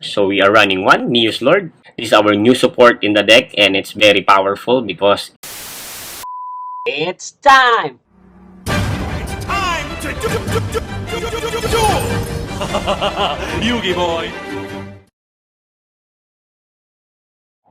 So we are running one, Neos Lord. This is our new support in the deck and it's very powerful because It's time! Time to do Yugi boy!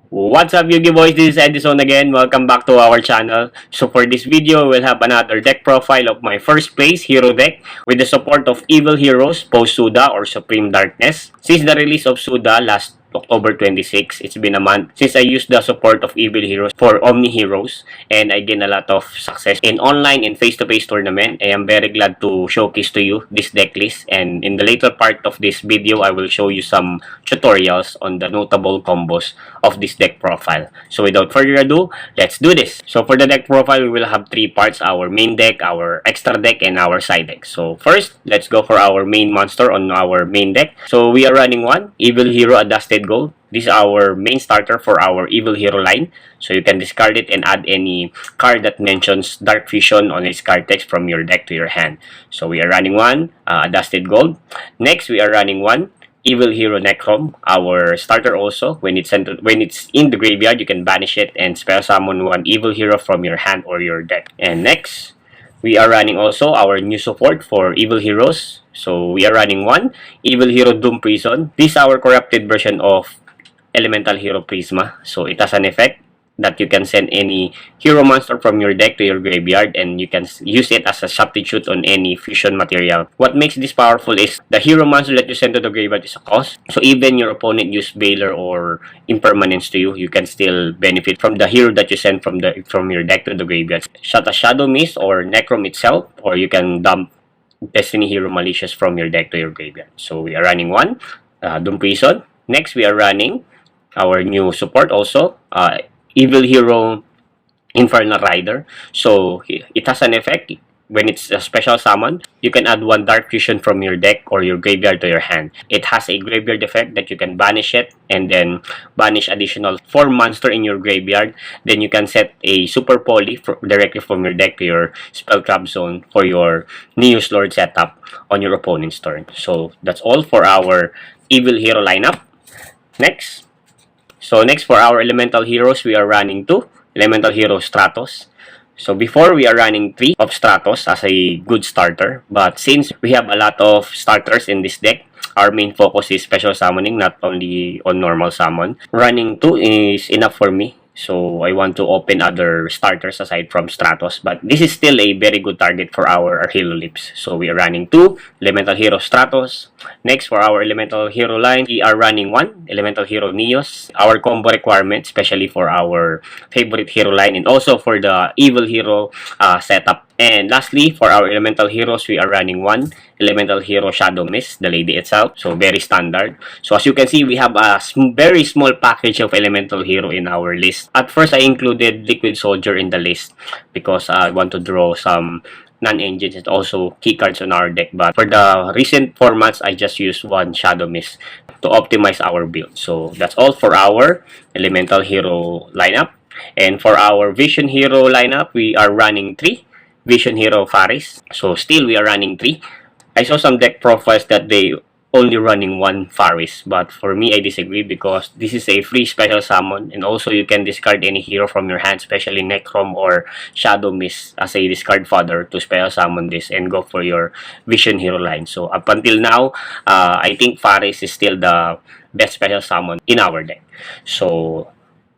what's up Yugi boys, this is Edison again. Welcome back to our channel. So for this video, we'll have another deck profile of my first place hero deck with the support of Evil Heroes post SUDA or Supreme Darkness. Since the release of SUDA last October 26, it's been a month since I used the support of Evil Heroes for Omni Heroes and I gained a lot of success in online and face-to-face tournament. I am very glad to showcase to you this deck list, and in the later part of this video I will show you some tutorials on the notable combos of this deck profile. So without further ado, let's do this. So for the deck profile, we will have three parts: our main deck, our extra deck, and our side deck. So first, let's go for our main monster on our main deck. So we are running one Evil Hero Adjusted Gold. This is our main starter for our Evil Hero line. So you can discard it and add any card that mentions Dark Vision on its card text from your deck to your hand. So we are running one Adjusted Gold. Next, we are running one Evil Hero Necrom, our starter also. When it's in the graveyard, you can banish it and spell summon one Evil Hero from your hand or your deck. And next, we are running also our new support for Evil Heroes. So we are running one Evil Hero Doom Prison. This is our corrupted version of Elemental Hero Prisma. So it has an effect that you can send any hero monster from your deck to your graveyard and you can use it as a substitute on any fusion material. What makes this powerful is the hero monster that you send to the graveyard is a cost. So even your opponent use Baylor or Impermanence to you, you can still benefit from the hero that you send from your deck to the graveyard. Such as Shadow Mist or Necrom itself, or you can dump Destiny Hero Malicious from your deck to your graveyard. So we are running one Doom Prison. Next, we are running our new support also, Evil Hero Infernal Rider. So it has an effect. When it's a special summon, you can add one Dark Fusion from your deck or your graveyard to your hand. It has a graveyard effect that you can banish it and then banish additional 4 monster in your graveyard. Then you can set a Super Poly directly from your deck to your Spellcraft Zone for your Neos Lord setup on your opponent's turn. So that's all for our Evil Hero lineup. Next. So next for our Elemental Heroes, we are running 2 Elemental Hero Stratos. So before, we are running 3 of Stratos as a good starter. But since we have a lot of starters in this deck, our main focus is special summoning, not only on normal summon. Running 2 is enough for me. So I want to open other starters aside from Stratos. But this is still a very good target for our Hero Lips. So we are running 2 Elemental Hero Stratos. Next, for our Elemental Hero line, we are running 1 Elemental Hero Neos. Our combo requirement, especially for our favorite hero line and also for the Evil Hero setup. And lastly, for our Elemental Heroes, we are running 1 Elemental Hero Shadow Mist, the lady itself. So very standard. So as you can see, we have a very small package of Elemental Hero in our list. At first, I included Liquid Soldier in the list because I want to draw some non-engines and also key cards on our deck. But for the recent formats, I just used 1 Shadow Mist to optimize our build. So that's all for our Elemental Hero lineup. And for our Vision Hero lineup, we are running 3 Vision Hero Faris. So still we are running 3. I saw some deck profiles that they only running 1 Faris, but for me I disagree because this is a free special summon and also you can discard any hero from your hand, especially Necrom or Shadow Mist as a discard fodder to special summon this and go for your Vision Hero line. So up until now, I think Faris is still the best special summon in our deck. So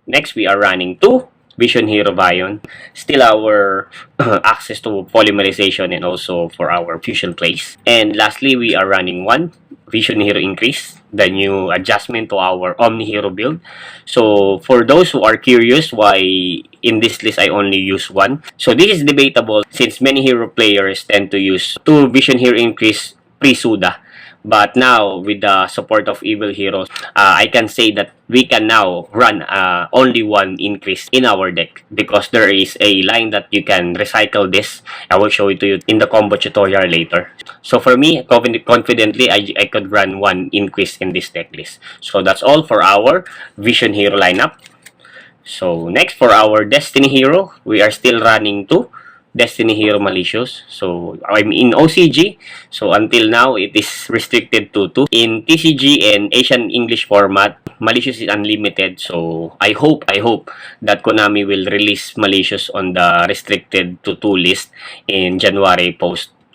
next we are running 2 Vision Hero Vion. Still our access to polymerization and also for our fusion plays. And lastly, we are running 1 Vision Hero Increase, the new adjustment to our Omni Hero build. So for those who are curious why in this list I only use 1, so this is debatable since many hero players tend to use 2 Vision Hero Increase pre-SUDA. But now, with the support of Evil Heroes, I can say that we can now run only 1 increase in our deck because there is a line that you can recycle this. I will show it to you in the combo tutorial later. So for me, confidently, I could run 1 increase in this deck list. So that's all for our Vision Hero lineup. So next, for our Destiny Hero, we are still running 2 Destiny Hero Malicious. So I'm in OCG. So until now, it is restricted to 2. In TCG and Asian English format, Malicious is unlimited. So I hope that Konami will release Malicious on the restricted to 2 list in January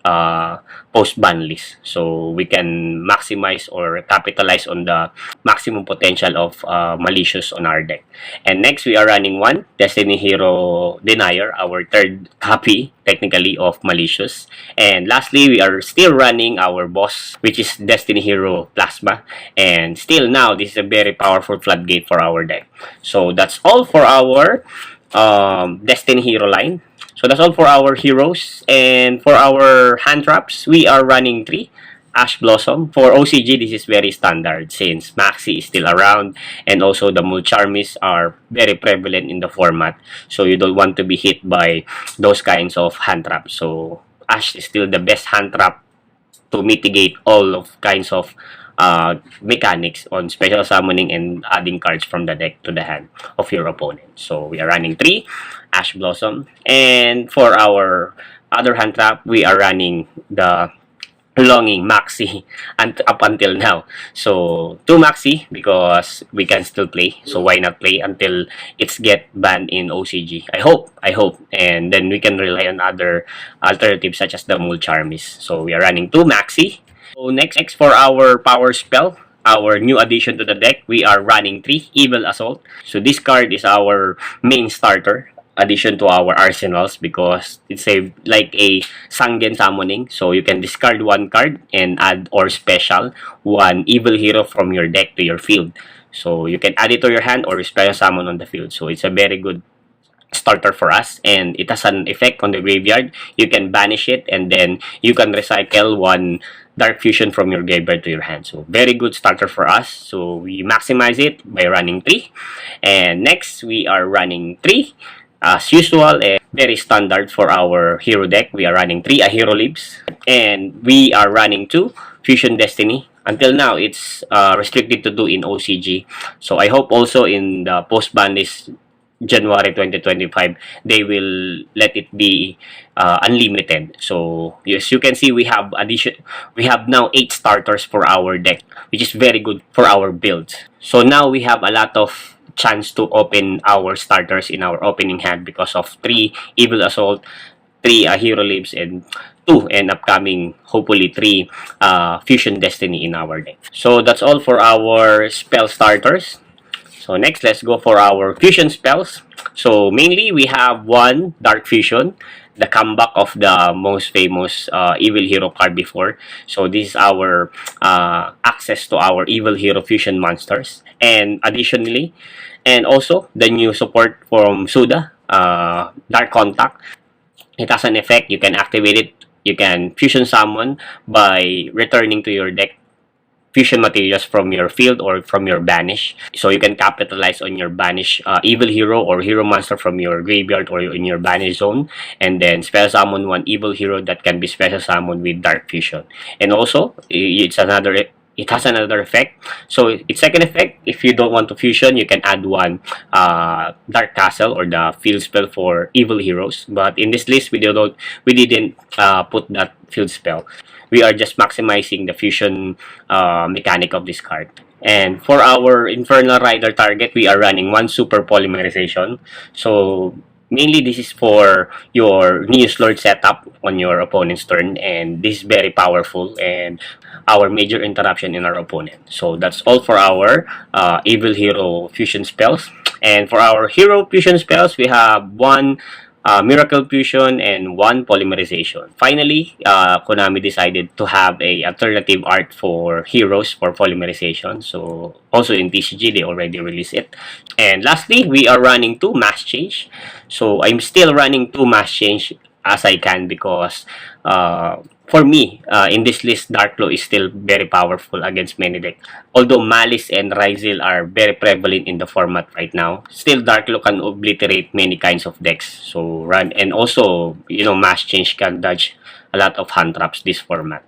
uh, post ban list, so we can maximize or capitalize on the maximum potential of Malicious on our deck. And next, we are running one Destiny Hero Denier, our third copy technically of Malicious. And lastly, we are still running our boss, which is Destiny Hero Plasma. And still now, this is a very powerful floodgate for our deck. So that's all for our Destiny Hero line. So that's all for our heroes. And for our hand traps, we are running 3. Ash Blossom. For OCG, this is very standard since Maxi is still around and also the Mulcharmis are very prevalent in the format. So you don't want to be hit by those kinds of hand traps. So Ash is still the best hand trap to mitigate all of kinds of mechanics on special summoning and adding cards from the deck to the hand of your opponent. So we are running 3 Ash Blossom. And for our other hand trap, we are running the Longing Maxi and up until now. So 2 Maxi because we can still play. So why not play until it's get banned in OCG? I hope. And then we can rely on other alternatives such as the Mulcharmis. So we are running 2 Maxi. So next for our power spell, our new addition to the deck, we are running 3 Evil Assault. So this card is our main starter addition to our arsenals because it's like a Sangen summoning. So you can discard 1 card and add or special 1 evil hero from your deck to your field. So you can add it to your hand or special summon on the field. So it's a very good starter for us, and it has an effect on the graveyard. You can banish it and then you can recycle 1 Dark Fusion from your graveyard to your hand. So very good starter for us. So we maximize it by running 3. And next we are running 3 as usual, and very standard for our hero deck. We are running 3 Hero Leaves, and we are running 2 Fusion Destiny. Until now, it's restricted to 2 in OCG. So I hope also in the post-ban list January 2025, they will let it be unlimited. So as you can see, we have now 8 starters for our deck, which is very good for our builds. So now we have a lot of chance to open our starters in our opening hand because of 3 Evil Assault, 3 Hero Leaves, and 2 and upcoming hopefully 3 Fusion Destiny in our deck. So that's all for our spell starters. So next, let's go for our fusion spells. So mainly we have 1 Dark Fusion, the comeback of the most famous evil hero card before. So this is our access to our evil hero fusion monsters. And additionally, and also the new support from SUDA, Dark Contact. It has an effect. You can activate it. You can fusion summon by returning to your deck fusion materials from your field or from your banish. So you can capitalize on your banish evil hero or hero monster from your graveyard or in your banish zone, and then special summon 1 evil hero that can be special summoned with Dark Fusion. And also, it has another effect. So its second effect, if you don't want to fusion, you can add 1 Dark Castle or the field spell for evil heroes. But in this list, we didn't put that field spell. We are just maximizing the fusion mechanic of this card. And for our Infernal Rider target, we are running 1 Super Polymerization. So mainly this is for your Neos Lord setup on your opponent's turn, and this is very powerful and our major interruption in our opponent. So that's all for our Evil Hero fusion spells. And for our Hero fusion spells, we have 1 Miracle Fusion and 1 Polymerization. Finally, Konami decided to have a alternative art for heroes for polymerization. So also in TCG, they already released it. And lastly, we are running 2 Mass Change. So I'm still running 2 Mass Change as I can because for me, in this list, Dark Claw is still very powerful against many decks. Although Malice and Ryzel are very prevalent in the format right now, still Dark Claw can obliterate many kinds of decks. So run, and also, Mass Change can dodge a lot of hand traps this format.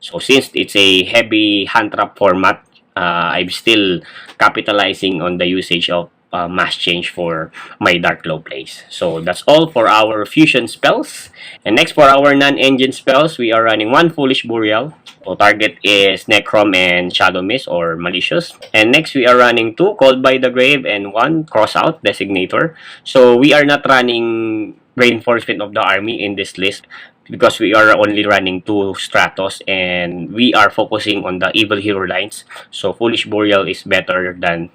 So since it's a heavy hand trap format, I'm still capitalizing on the usage of mass change for my Dark Low plays. So that's all for our fusion spells. And next, for our non-engine spells, we are running one Foolish Burial. So target is Necrom and Shadow Mist or Malicious. And next, we are running two Called by the Grave and one Crossout Designator. So we are not running Reinforcement of the Army in this list because we are only running two Stratos and we are focusing on the evil hero lines. So Foolish Burial is better than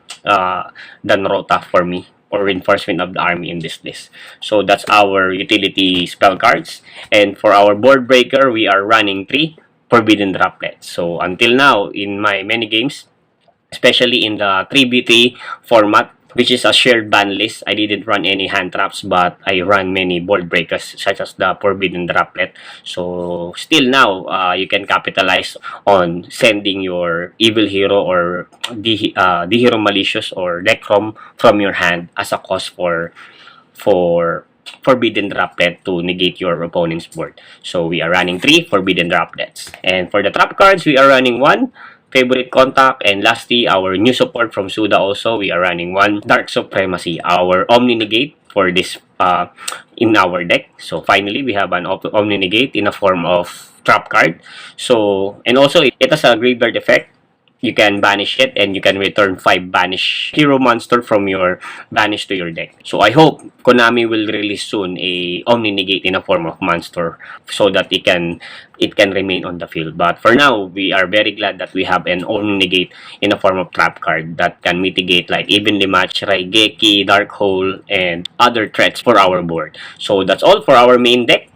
Rota for me, or Reinforcement of the Army in this list. So that's our utility spell cards. And for our board breaker, we are running three Forbidden Droplets. So until now, in my many games, especially in the 3v3 format, which is a shared ban list, I didn't run any hand traps, but I run many board breakers such as the Forbidden Droplet. So still now, you can capitalize on sending your evil hero or the hero Malicious or Necrom from your hand as a cost for Forbidden Droplet to negate your opponent's board. So we are running three Forbidden Droplets. And for the trap cards, we are running one Favorite Contact, and lastly, our new support from SUDA also, we are running one Dark Supremacy, our Omni Negate for this in our deck. So finally, we have an Omni Negate in a form of trap card. So, and also it has a graveyard effect. You can banish it and you can return 5 banish hero monster from your banish to your deck. So I hope Konami will release soon a Omni Negate in a form of monster so that it can remain on the field. But for now, we are very glad that we have an Omni Negate in a form of trap card that can mitigate like Evenly Match, Raigeki, Dark Hole, and other threats for our board. So that's all for our main deck.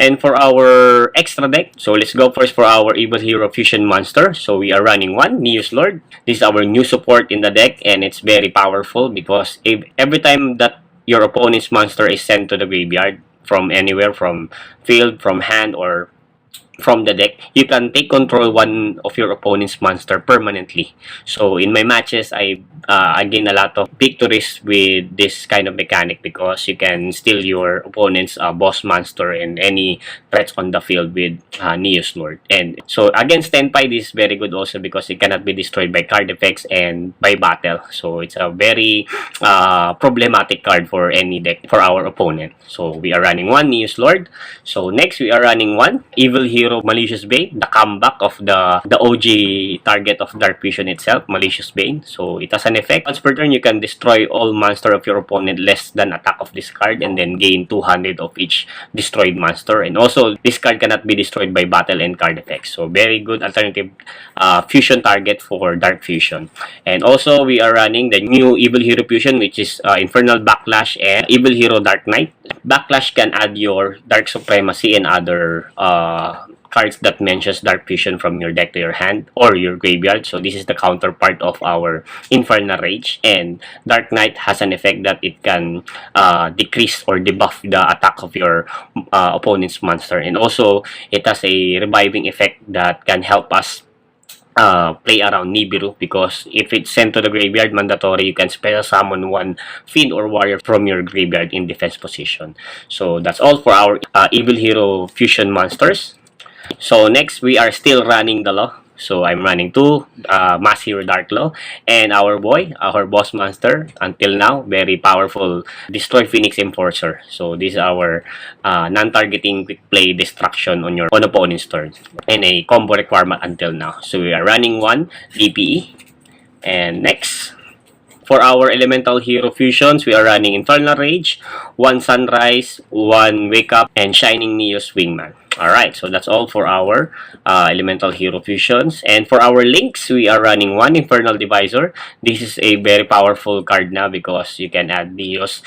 And for our extra deck, so let's go first for our Evil Hero Fusion Monster. So we are running one, Neos Lord. This is our new support in the deck and it's very powerful because every time that your opponent's monster is sent to the graveyard from anywhere, from field, from hand, or from the deck, you can take control one of your opponent's monster permanently. So in my matches, I gain a lot of victories with this kind of mechanic because you can steal your opponent's boss monster and any threats on the field with Neos Lord. And so against Tenpai, this is very good also because it cannot be destroyed by card effects and by battle. So it's a very problematic card for any deck for our opponent. So we are running one Neos Lord. So next we are running one Evil Hero Malicious Bane, the comeback of the OG target of Dark Vision itself, Malicious Bane. So it has an effect. Once per turn, you can destroy all monster of your opponent less than attack of this card and then gain 200 of each destroyed monster. And also, this card cannot be destroyed by battle and card effects. So very good alternative fusion target for Dark Fusion. And also, we are running the new Evil Hero Fusion, which is Infernal Backlash and Evil Hero Dark Knight. Backlash can add your Dark Supremacy and other cards that mentions Dark Fusion from your deck to your hand or your graveyard. So this is the counterpart of our Infernal Rage. And Dark Knight has an effect that it can decrease or debuff the attack of your opponent's monster. And also, it has a reviving effect that can help us play around Nibiru, because if it's sent to the graveyard, mandatory, you can special summon one Fiend or Warrior from your graveyard in defense position. So that's all for our Evil Hero Fusion monsters. So next, we are still running the Law. So I'm running two Mass Hero Dark Law and our boss monster until now, very powerful Destroy Phoenix Enforcer. So this is our non-targeting quick play destruction on your opponent's turn and a combo requirement until now. So we are running one DPE. And next, for our Elemental Hero Fusions, we are running Infernal Rage, one Sunrise, one Wake Up, and Shining Neos Wingman. Alright, so that's all for our Elemental Hero Fusions. And for our links, we are running one Infernal Divisor. This is a very powerful card now because you can add Neos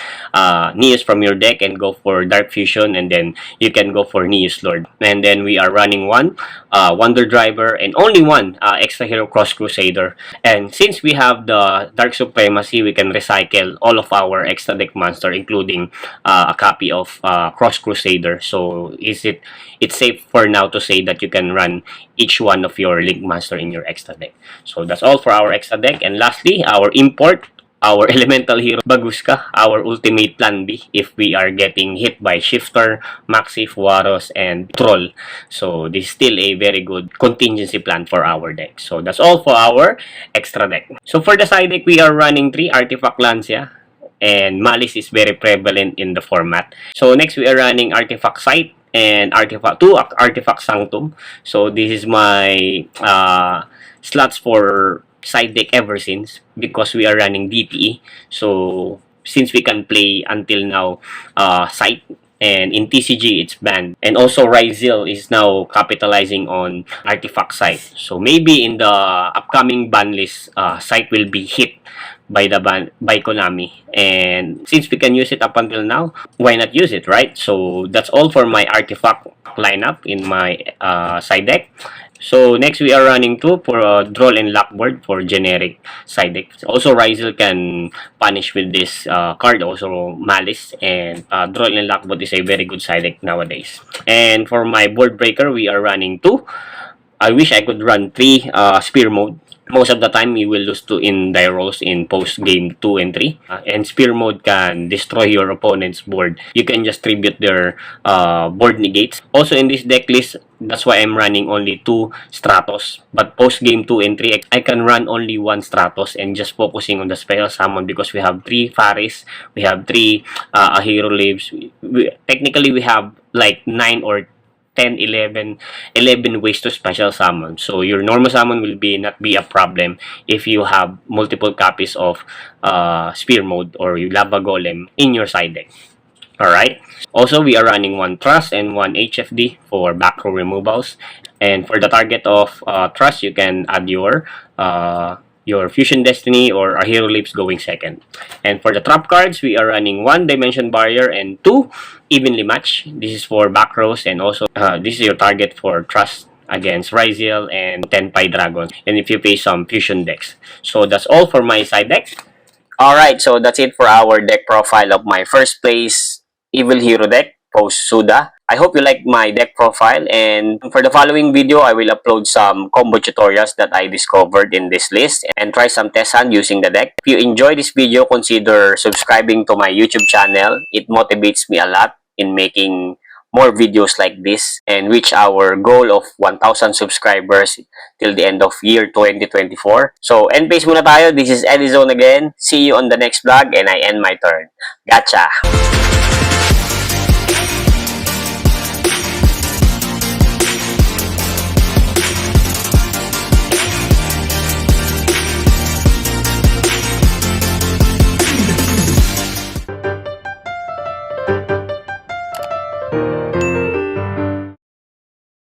from your deck and go for Dark Fusion, and then you can go for Neos Lord. And then we are running one Wonder Driver and only one Extra Hero Cross Crusader. And since we have the Dark Supremacy, we can recycle all of our extra deck monster, including a copy of Cross Crusader. So it's safe for now to say that you can run each one of your Link Monster in your extra deck. So that's all for our extra deck. And lastly, our import, our Elemental Hero Baguska, our ultimate plan B if we are getting hit by Shifter, Maxi, Fuaros, and Troll. So this is still a very good contingency plan for our deck. So that's all for our extra deck. So for the side deck, we are running 3 Artifact Lancia, and Malice is very prevalent in the format. So next we are running Artifact Sight and Artifact Sanctum. So this is my slots for side deck ever since, because we are running DPE. So since we can play until now Sight, and in TCG it's banned, and also Ryzel is now capitalizing on Artifact Sight. So maybe in the upcoming ban list, Sight will be hit by Konami, and since we can use it up until now, why not use it, right? So that's all for my Artifact lineup in my side deck. So next we are running 2 for draw and lock board for generic side deck. Also Ryzel can punish with this card, also Malice, and draw and lock board is a very good side deck nowadays. And for my board breaker, we are running 2. I wish I could run 3 spear mode. Most of the time, you will lose to in die rolls in post game 2 and 3. And spear mode can destroy your opponent's board. You can just tribute their board negates. Also in this deck list, that's why I'm running only 2 Stratos. But post game 2 and 3, I can run only 1 Stratos and just focusing on the special summon, because we have 3 Faris, we have 3 Hero Lives. Technically, we have like 9 or 10, 11 ways to special summon. So your normal summon will not be a problem if you have multiple copies of spear mode or lava golem in your side deck. Alright. Also, we are running 1 Trust and 1 HFD for back row removals. And for the target of Trust, you can add your Fusion Destiny or a Hero Leaps going second. And for the trap cards, we are running 1 Dimension Barrier and 2 Evenly Match. This is for back rows, and also this is your target for Trust against Ryzel and Tenpai Dragons, and if you face some fusion decks. So that's all for my side deck. Alright, so that's it for our deck profile of my first place Evil Hero deck post SUDA. I hope you like my deck profile, and for the following video, I will upload some combo tutorials that I discovered in this list and try some test hand using the deck. If you enjoy this video, consider subscribing to my YouTube channel. It motivates me a lot in making more videos like this and reach our goal of 1,000 subscribers till the end of year 2024. So, end phase muna tayo. This is Edison again. See you on the next vlog, and I end my turn. Gotcha!